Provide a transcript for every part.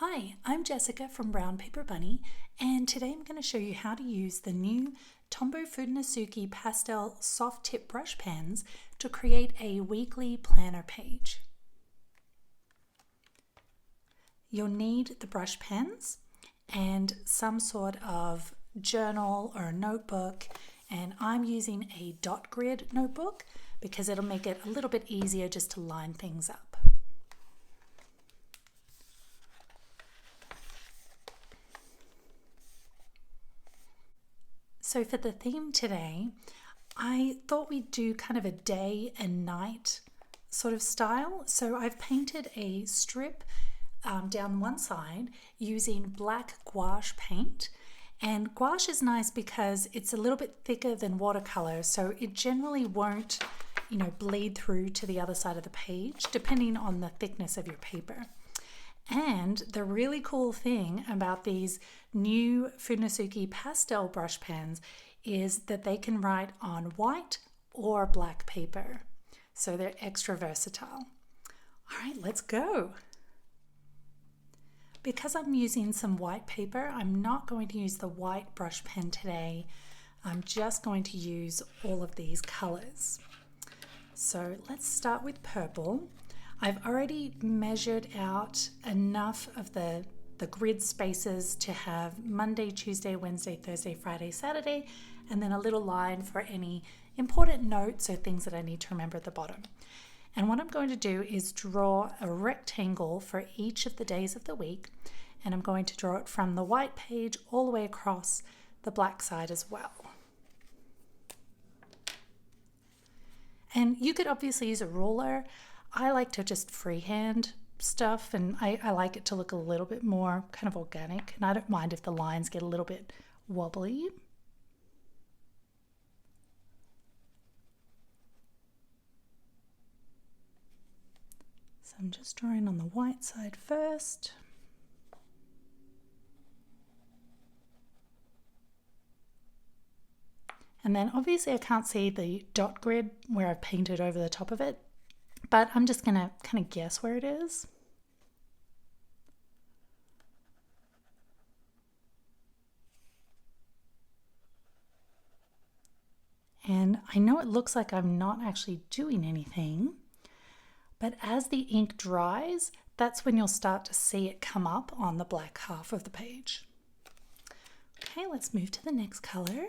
Hi, I'm Jessica from Brown Paper Bunny, and today I'm going to show you how to use the new Tombow Fudenosuke Pastel Soft Tip Brush Pens to create a weekly planner page. You'll need the brush pens and some sort of journal or a notebook, and I'm using a dot grid notebook because it'll make it a little bit easier just to line things up. So for the theme today, I thought we'd do kind of a day and night sort of style. So I've painted a strip down one side using black gouache paint. And gouache is nice because it's a little bit thicker than watercolor, so it generally won't, bleed through to the other side of the page, depending on the thickness of your paper. And the really cool thing about these new Fudenosuke Pastel Brush Pens is that they can write on white or black paper. So they're extra versatile. All right, let's go. Because I'm using some white paper, I'm not going to use the white brush pen today. I'm just going to use all of these colors. So let's start with purple. I've already measured out enough of the grid spaces to have Monday, Tuesday, Wednesday, Thursday, Friday, Saturday, and then a little line for any important notes or things that I need to remember at the bottom. And what I'm going to do is draw a rectangle for each of the days of the week, and I'm going to draw it from the white page all the way across the black side as well. And you could obviously use a ruler. I like to just freehand stuff, and I like it to look a little bit more kind of organic, and I don't mind if the lines get a little bit wobbly. So I'm just drawing on the white side first. And then obviously I can't see the dot grid where I've painted over the top of it, but I'm just going to kind of guess where it is. And I know it looks like I'm not actually doing anything, but as the ink dries, that's when you'll start to see it come up on the black half of the page. Okay, let's move to the next color.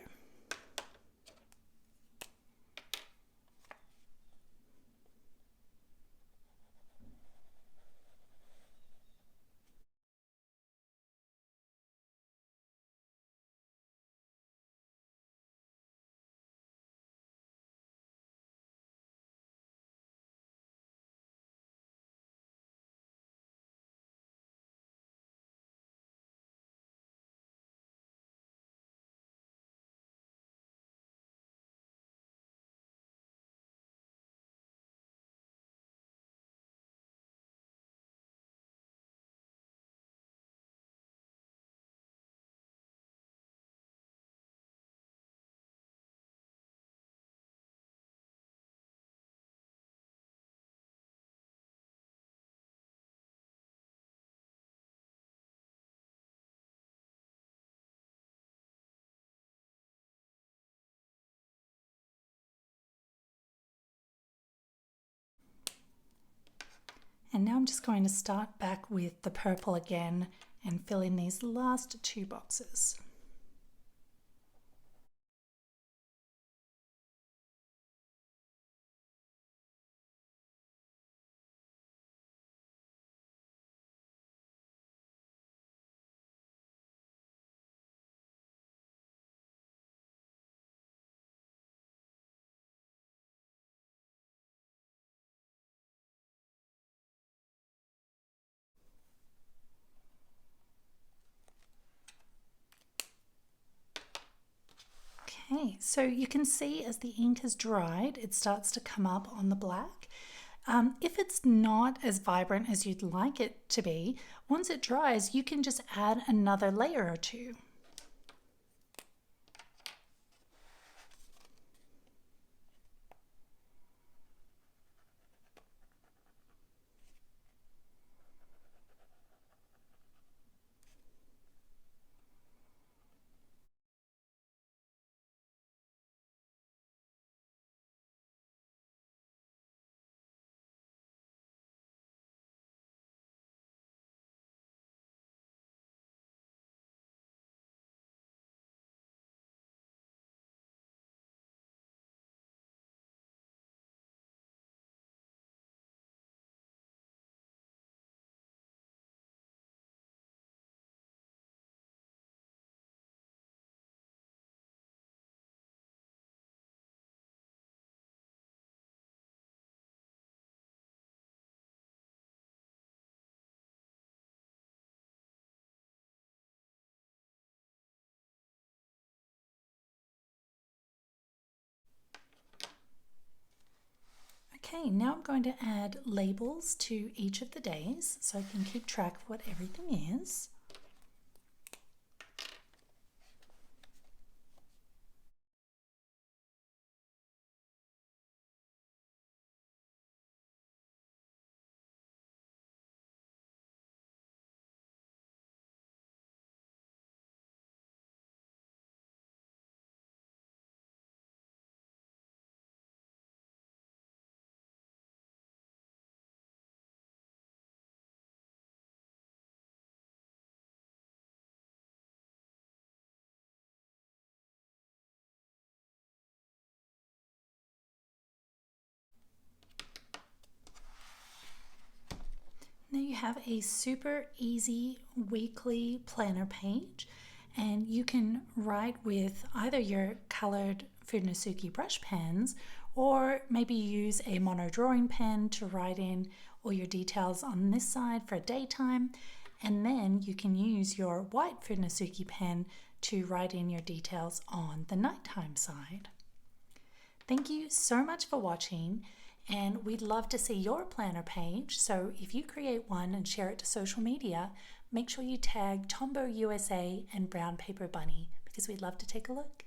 And now I'm just going to start back with the purple again and fill in these last two boxes. Okay, so you can see as the ink has dried, it starts to come up on the black. If it's not as vibrant as you'd like it to be, once it dries, you can just add another layer or two. Okay, now I'm going to add labels to each of the days so I can keep track of what everything is. Now you have a super easy weekly planner page, and you can write with either your colored Fudenosuke brush pens or maybe use a mono drawing pen to write in all your details on this side for daytime, and then you can use your white Fudenosuke pen to write in your details on the nighttime side. Thank you so much for watching, and we'd love to see your planner page. So if you create one and share it to social media, make sure you tag Tombow USA and Brown Paper Bunny because we'd love to take a look.